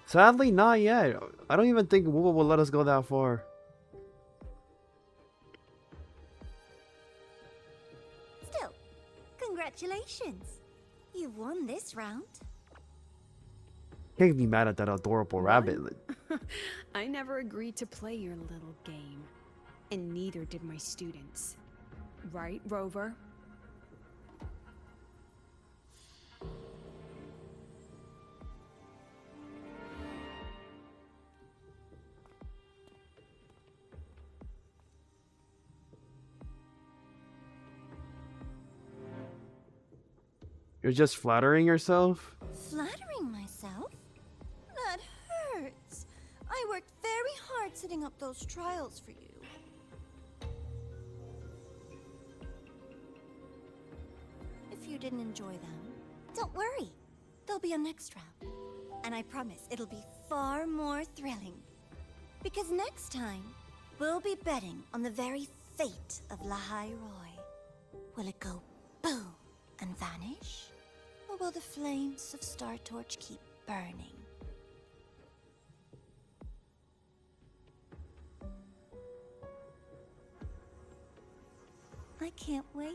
Sadly, not yet. I don't even think Wuwa will let us go that far. Still, congratulations. You've won this round. Can't be mad at that adorable rabbit. I never agreed to play your little game. And neither did my students. Right, Rover? You're just flattering yourself? Flattering myself? That hurts. I worked very hard setting up those trials for you. If you didn't enjoy them, don't worry. There'll be a next round. And I promise it'll be far more thrilling. Because next time, we'll be betting on the very fate of Lahai Roy. Will it go boom and vanish? Or will the flames of Star Torch keep burning? I can't wait.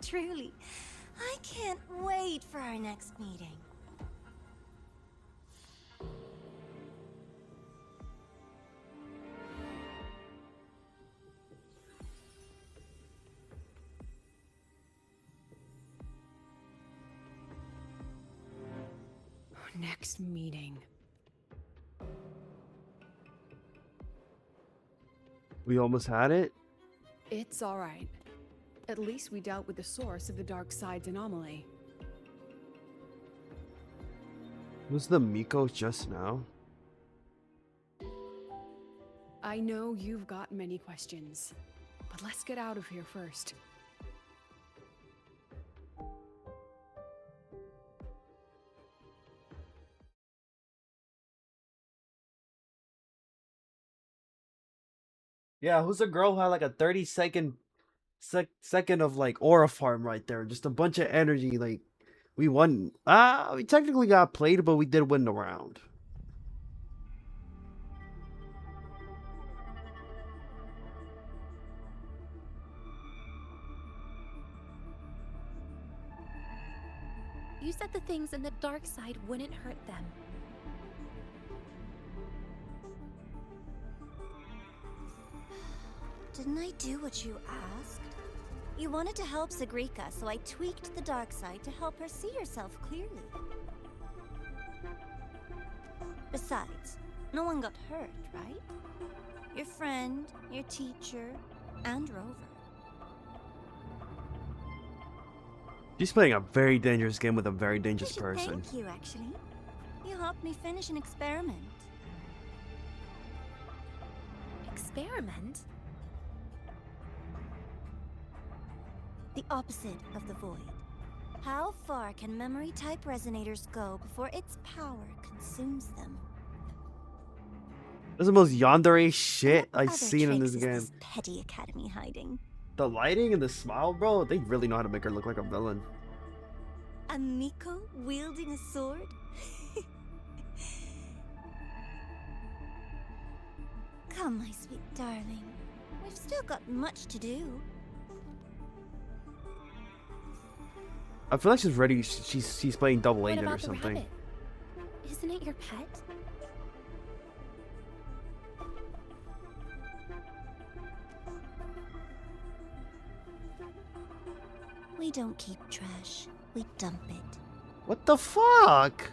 Truly, I can't wait for our next meeting. Next meeting. We almost had it? It's alright. At least we dealt with the source of the dark side's anomaly. Was the Miko just now? I know you've got many questions, but let's get out of here first. Yeah, who's the girl who had like a 30-second second of like aura farm right there? Just a bunch of energy. Like, we won. We technically got played, but we did win the round. You said the things in the dark side wouldn't hurt them. Didn't I do what you asked? You wanted to help Sagrika, so I tweaked the dark side to help her see herself clearly. Besides, no one got hurt, right? Your friend, your teacher, and Rover. She's playing a very dangerous game with a very dangerous I should person. Thank you, actually. You helped me finish an experiment. Experiment? The opposite of the void. How far can memory-type resonators go before its power consumes them? This is the most yandere shit What I've other seen in tricks this is game. this petty academy hiding? The lighting and the smile, bro, they really know how to make her look like a villain. A And Miko wielding a sword? Come, my sweet darling. We've still got much to do. I feel like she's ready. She's playing double What agent about or the something. rabbit? Isn't it your pet? We don't keep trash. We dump it. What the fuck?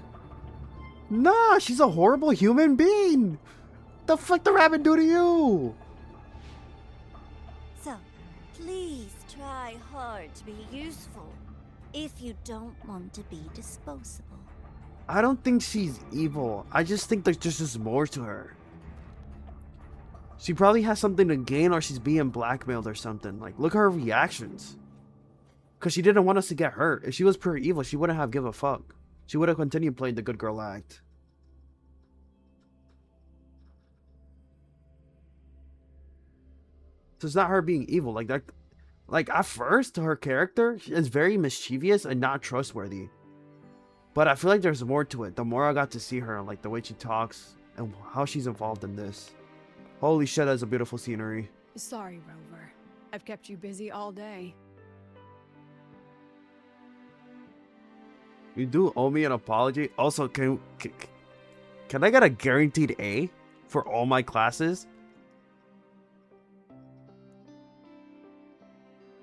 Nah, she's a horrible human being. The fuck the rabbit do to you? So, please try hard to be useful if you don't want to be disposable. I don't think she's evil. I just think there's just more to her. She probably has something to gain, or she's being blackmailed or something. Like, look at her reactions. Because she didn't want us to get hurt. If she was pure evil, she wouldn't have give a fuck. She would have continued playing the good girl act. So it's not her being evil. Like that. Like, at first, her character is very mischievous and not trustworthy. But I feel like there's more to it. The more I got to see her, like the way she talks and how she's involved in this. Holy shit, that's a beautiful scenery. Sorry, Rover. I've kept you busy all day. You do owe me an apology. Also, can I get a guaranteed A for all my classes?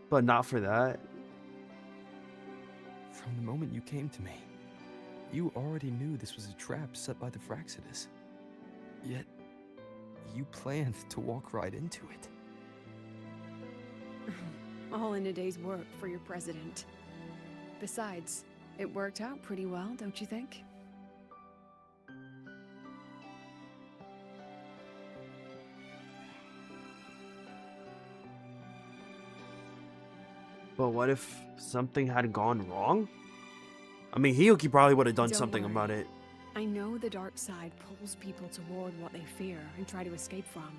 But not for that. From the moment you came to me, you already knew this was a trap set by the Fraxidus. Yet, you planned to walk right into it. All in a day's work for your president. Besides, it worked out pretty well, don't you think? But what if something had gone wrong? I mean, Hiyuki probably would have done Don't something worry. about it. I know the dark side pulls people toward what they fear and try to escape from.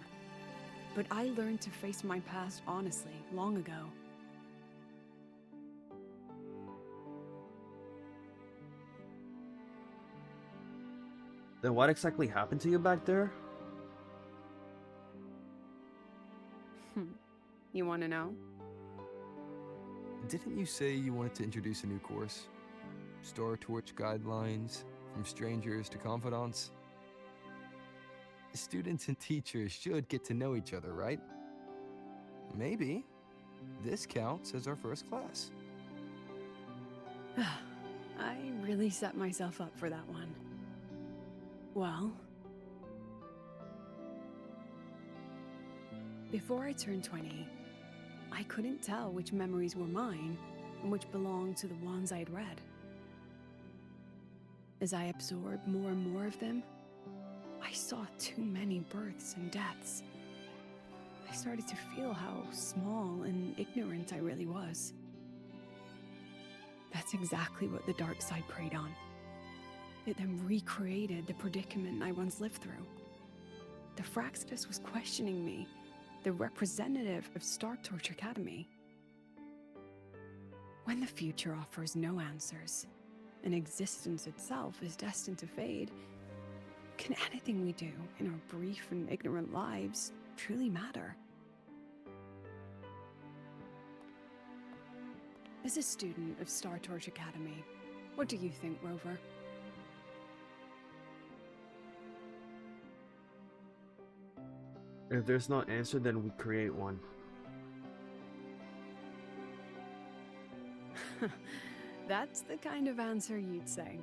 But I learned to face my past honestly long ago. Then what exactly happened to you back there? You want to know? Didn't you say you wanted to introduce a new course? Star Torch guidelines, from strangers to confidants? Students and teachers should get to know each other, right? Maybe this counts as our first class. I really set myself up for that one. Well, before I turned 20, I couldn't tell which memories were mine and which belonged to the ones I'd read. As I absorbed more and more of them, I saw too many births and deaths. I started to feel how small and ignorant I really was. That's exactly what the dark side preyed on. It then recreated the predicament I once lived through. The Fraxidus was questioning me, the representative of Star Torch Academy. When the future offers no answers, and existence itself is destined to fade, can anything we do in our brief and ignorant lives truly matter? As a student of Star Torch Academy, what do you think, Rover? If there's no answer, then we create one. That's the kind of answer you'd say.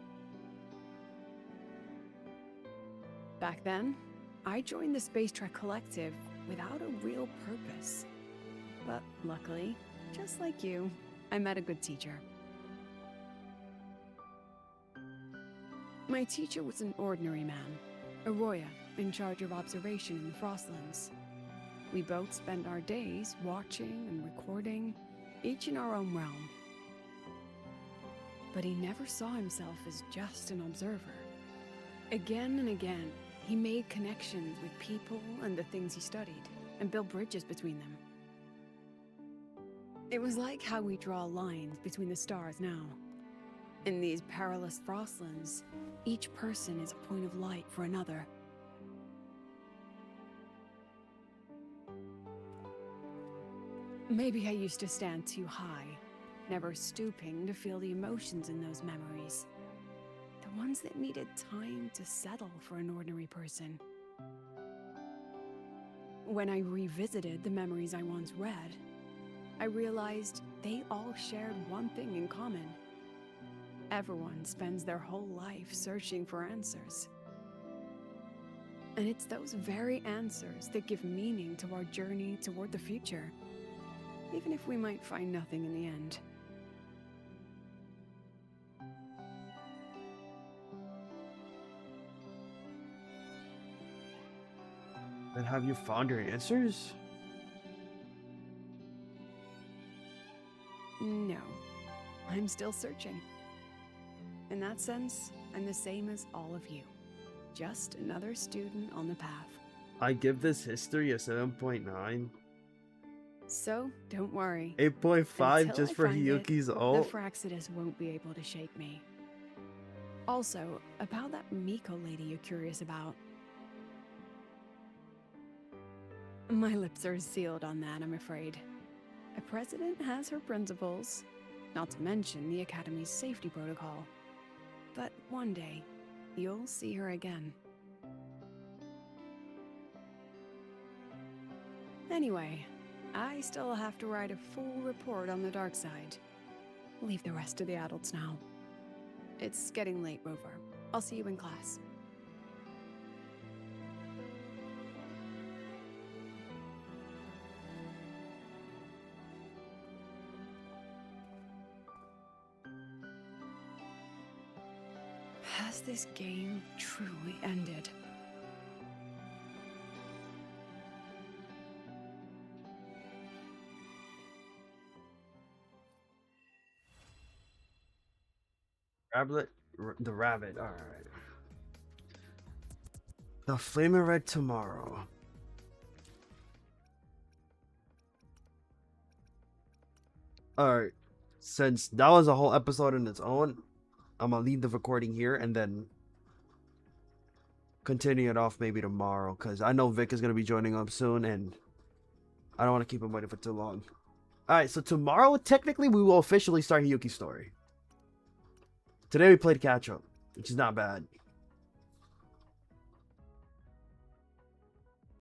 Back then, I joined the Space Trek Collective without a real purpose. But luckily, just like you, I met a good teacher. My teacher was an ordinary man, Arroya, in charge of observation in the Frostlands. We both spent our days watching and recording, each in our own realm. But he never saw himself as just an observer. Again and again, he made connections with people and the things he studied, and built bridges between them. It was like how we draw lines between the stars now. In these perilous frostlands, each person is a point of light for another. Maybe I used to stand too high, never stooping to feel the emotions in those memories. The ones that needed time to settle for an ordinary person. When I revisited the memories I once read, I realized they all shared one thing in common. Everyone spends their whole life searching for answers. And it's those very answers that give meaning to our journey toward the future, even if we might find nothing in the end. And have you found your answers? No, I'm still searching. In that sense, I'm the same as all of you. Just another student on the path. I give this history a 7.9. So, don't worry. 8.5 Until just I for find it, Hiyuki's the ult. Fraxidus won't be able to shake me. Also, about that Miko lady you're curious about. My lips are sealed on that, I'm afraid. A president has her principles, not to mention the Academy's safety protocol. But one day, you'll see her again. Anyway, I still have to write a full report on the dark side. Leave the rest to the adults now. It's getting late, Rover. I'll see you in class. Has this game truly ended? The rabbit. All right. The Flaming Red tomorrow. All right. Since that was a whole episode in its own, I'm gonna leave the recording here and then continue it off maybe tomorrow, because I know Vic is gonna be joining up soon and I don't want to keep him waiting for too long. All right. So tomorrow, technically, we will officially start Hiyuki's story. Today we played catch up, which is not bad.